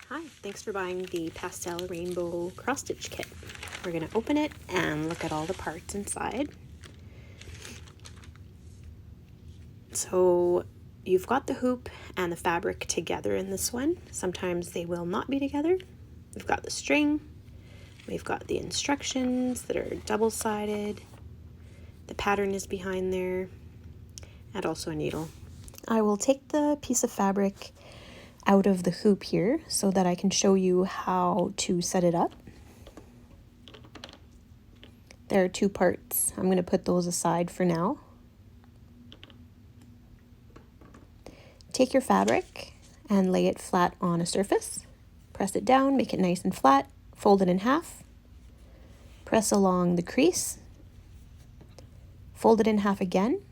Hi, thanks for buying the pastel rainbow cross stitch kit. We're going to open it and look at all the parts inside. So you've got the hoop and the fabric together in this one. Sometimes they will not be together. We've got the string, we've got the instructions that are double-sided, the pattern is behind there, and also a needle. I will take the piece of fabric out of the hoop here so that I can show you how to set it up. There are two parts. I'm going to put those aside for now. Take your fabric and lay it flat on a surface. Press it down, make it nice and flat, fold it in half. Press along the crease, fold it in half again,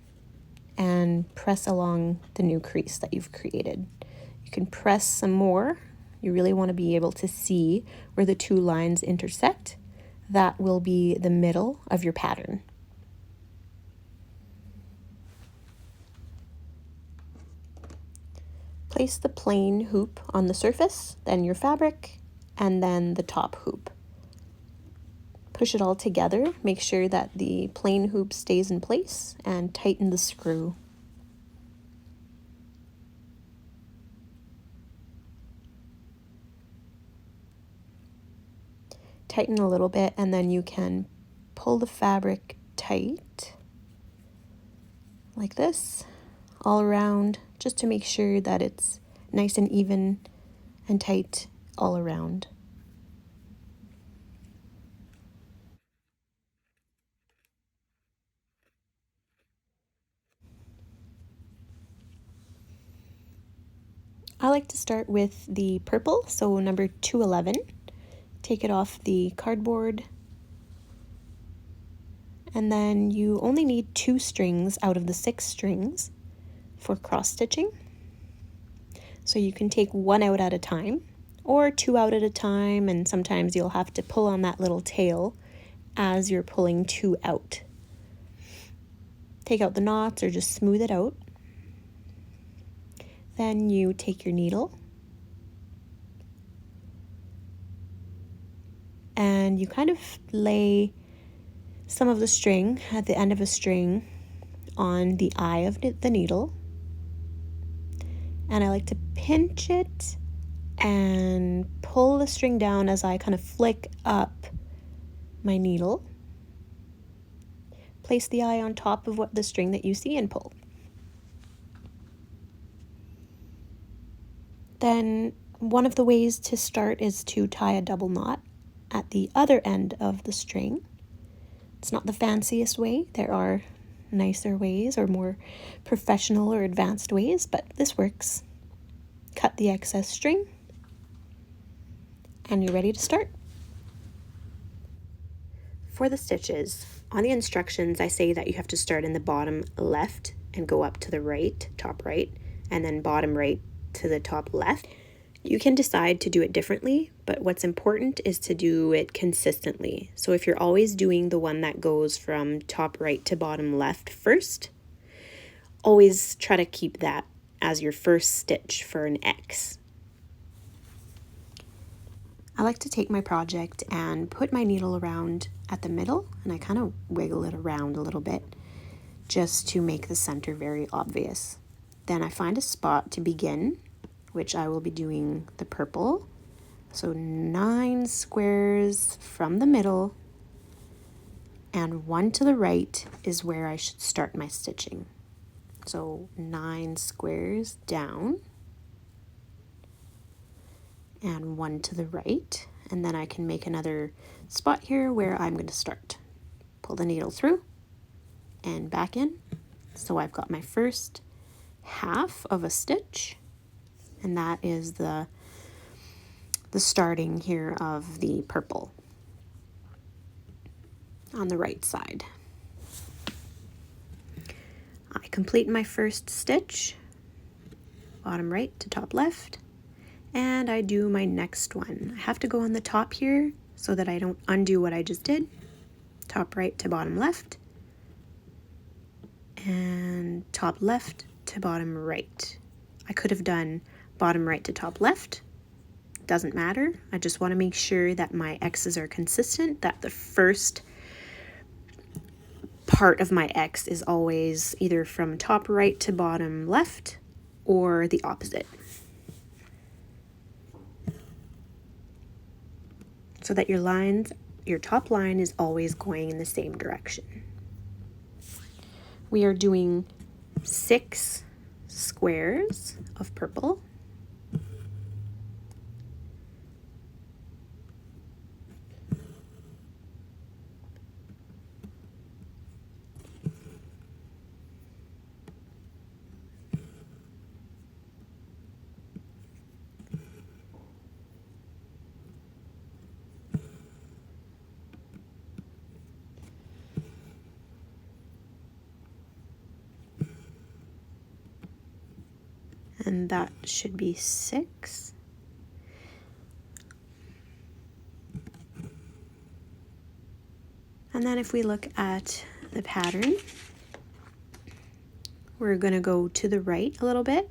and press along the new crease that you've created. You can press some more. You really want to be able to see where the two lines intersect. That will be the middle of your pattern. Place the plain hoop on the surface, then your fabric, and then the top hoop. Push it all together, make sure that the plain hoop stays in place, and tighten the screw. Tighten a little bit, and then you can pull the fabric tight like this all around, just to make sure that it's nice and even and tight all around. I like to start with the purple, so number 211. Take it off the cardboard, and then you only need 2 strings out of the 6 strings for cross stitching. So you can take 1 out at a time or 2 out at a time, and sometimes you'll have to pull on that little tail as you're pulling 2 out. Take out the knots or just smooth it out. Then you take your needle and you kind of lay some of the string at the end of a string on the eye of the needle. And I like to pinch it and pull the string down as I kind of flick up my needle. Place the eye on top of the string that you see and pull. Then one of the ways to start is to tie a double knot at the other end of the string. It's not the fanciest way. There are nicer ways or more professional or advanced ways, but this works. Cut the excess string and you're ready to start. For the stitches, on the instructions I say that you have to start in the bottom left and go up to the right, top right, and then bottom right to the top left. You can decide to do it differently, but what's important is to do it consistently. So if you're always doing the one that goes from top right to bottom left first, always try to keep that as your first stitch for an X. I like to take my project and put my needle around at the middle, and I kind of wiggle it around a little bit just to make the center very obvious. Then I find a spot to begin, which I will be doing the purple. So 9 squares from the middle, and 1 to the right is where I should start my stitching. So 9 squares down, and 1 to the right, and then I can make another spot here where I'm going to start. Pull the needle through and back in. So I've got my first half of a stitch, and that is the starting here of the purple on the right side. I complete my first stitch, bottom right to top left, and I do my next one. I have to go on the top here so that I don't undo what I just did. Top right to bottom left, and top left to bottom right. I could have done bottom right to top left, doesn't matter. I just want to make sure that my X's are consistent, that the first part of my X is always either from top right to bottom left or the opposite. So that your top line is always going in the same direction. We are doing 6 squares of purple. And that should be 6. And then if we look at the pattern, we're going to go to the right a little bit,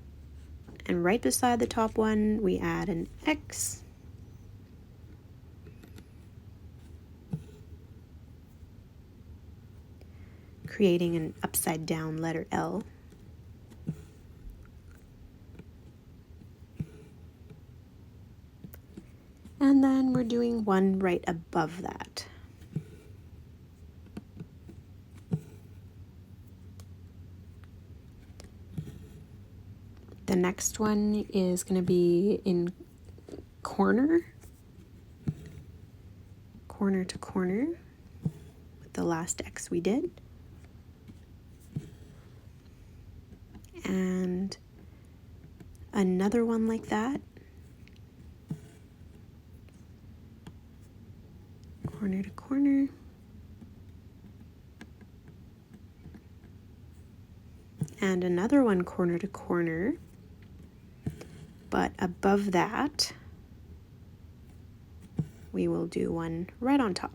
and right beside the top one we add an X. Creating an upside down letter L. And then we're doing one right above that. The next one is going to be in corner to corner with the last X we did. And another one like that. Corner to corner. And another one corner to corner. But above that, we will do one right on top.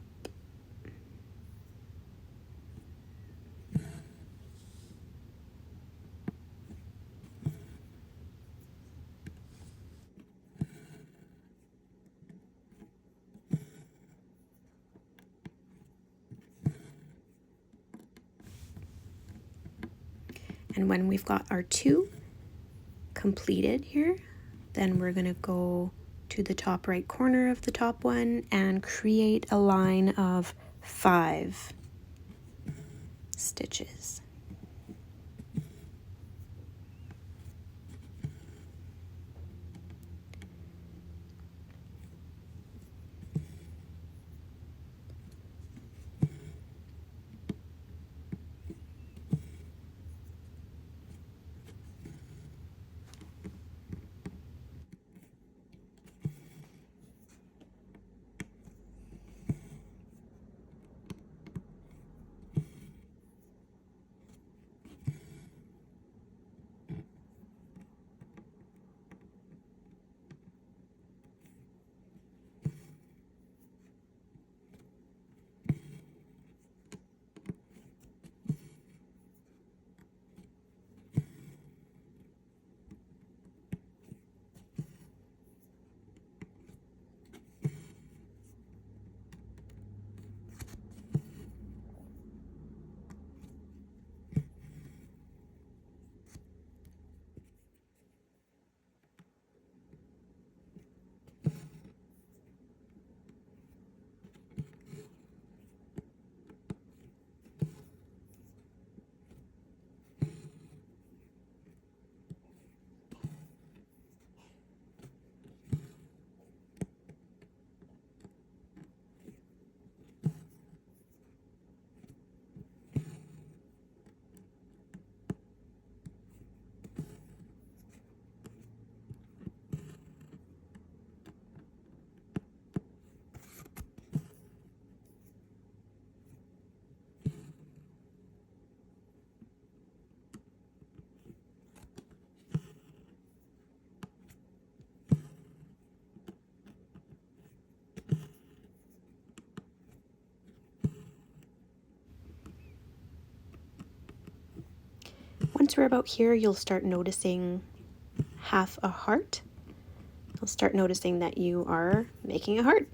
And when we've got our 2 completed here, then we're going to go to the top right corner of the top one and create a line of 5 stitches. Once we're about here, you'll start noticing half a heart. You'll start noticing that you are making a heart.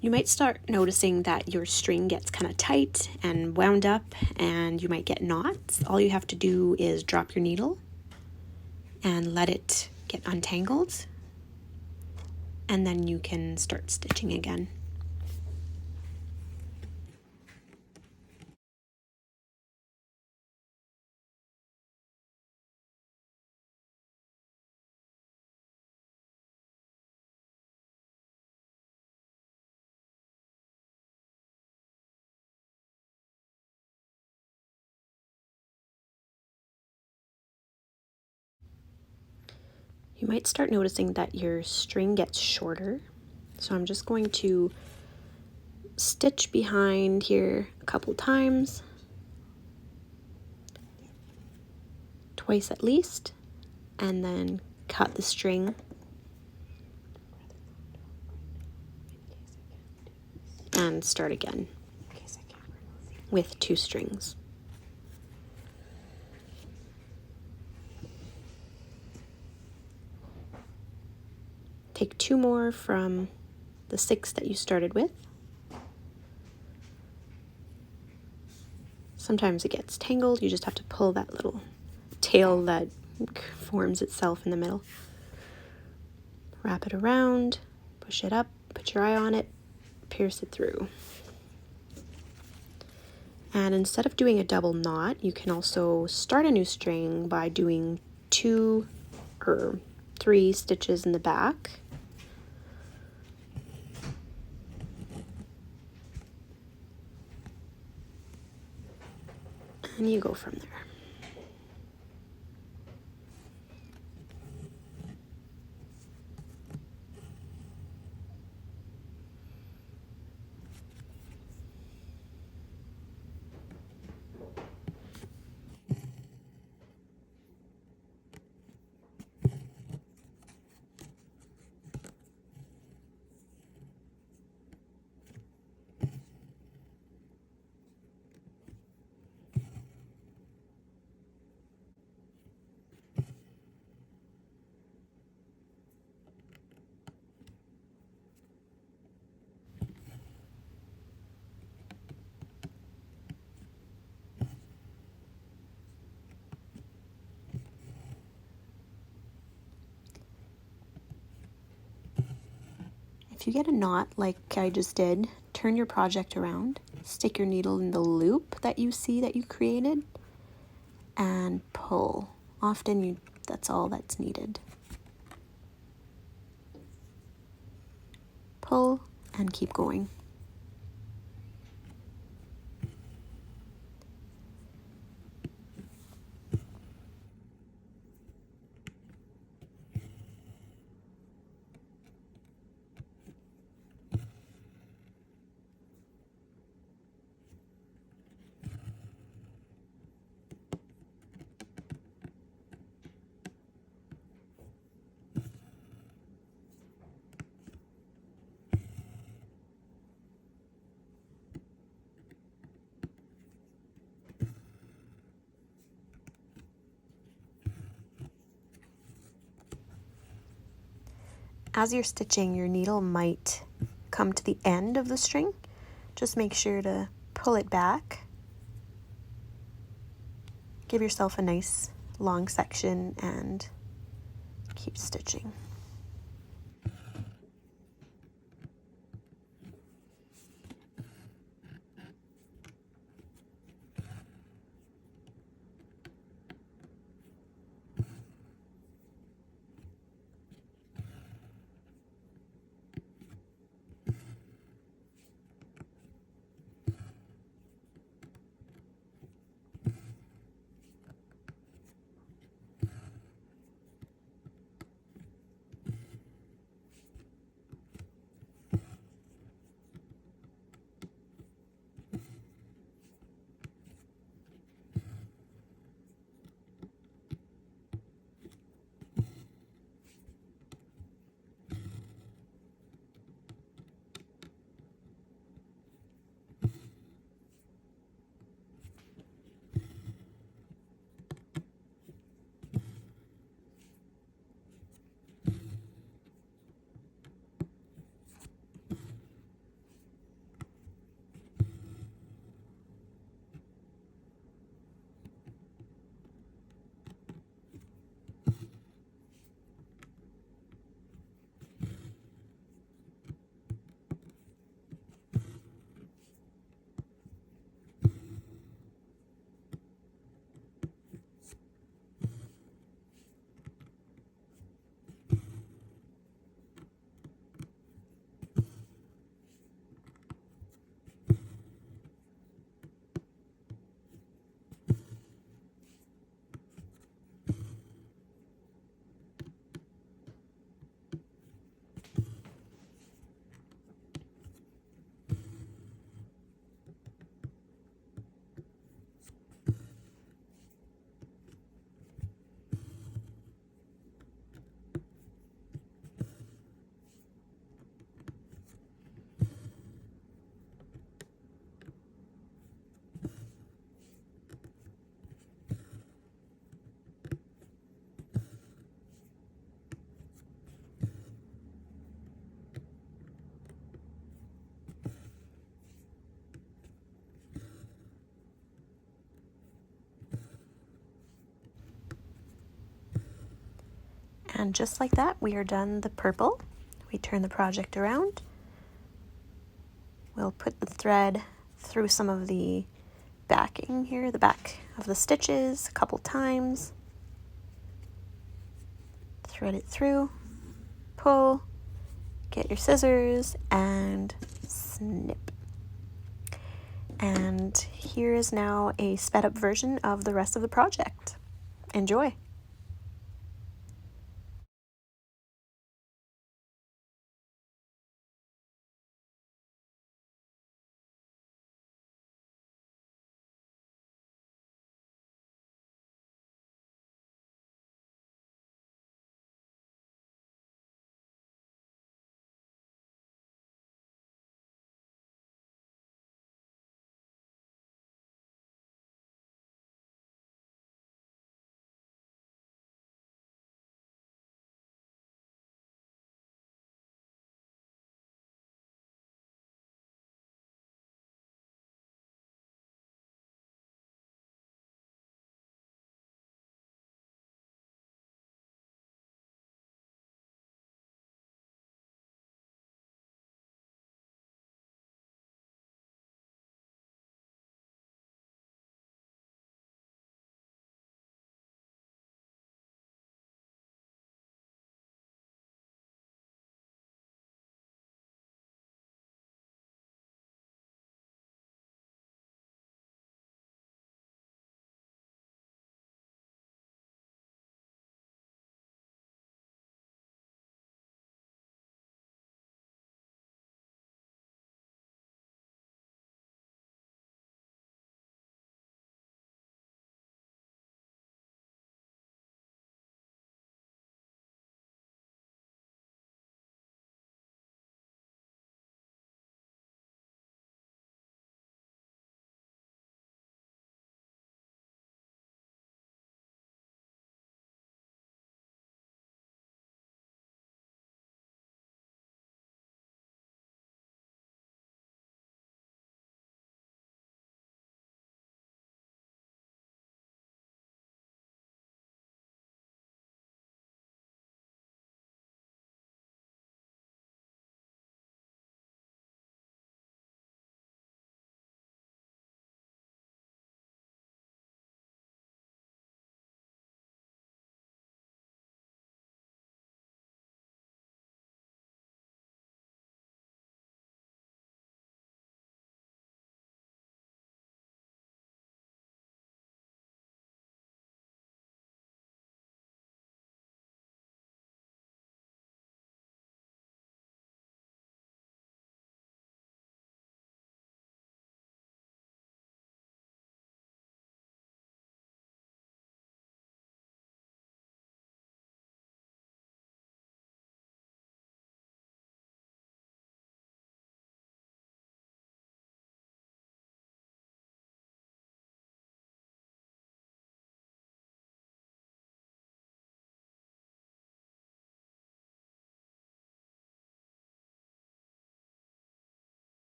You might start noticing that your string gets kind of tight and wound up, and you might get knots. All you have to do is drop your needle and let it get untangled, and then you can start stitching again. You might start noticing that your string gets shorter. So I'm just going to stitch behind here a couple times, twice at least, and then cut the string and start again with 2 strings. Take 2 more from the 6 that you started with. Sometimes it gets tangled, you just have to pull that little tail that forms itself in the middle. Wrap it around, push it up, put your eye on it, pierce it through. And instead of doing a double knot, you can also start a new string by doing 2 or 3 stitches in the back. And you go from there. If you get a knot like I just did, turn your project around, stick your needle in the loop that you see that you created, and pull. Often that's all that's needed. Pull and keep going. As you're stitching, your needle might come to the end of the string. Just make sure to pull it back. Give yourself a nice long section and keep stitching. And just like that, we are done the purple. We turn the project around. We'll put the thread through some of the backing here, the back of the stitches, a couple times. Thread it through, pull, get your scissors, and snip. And here is now a sped up version of the rest of the project. Enjoy!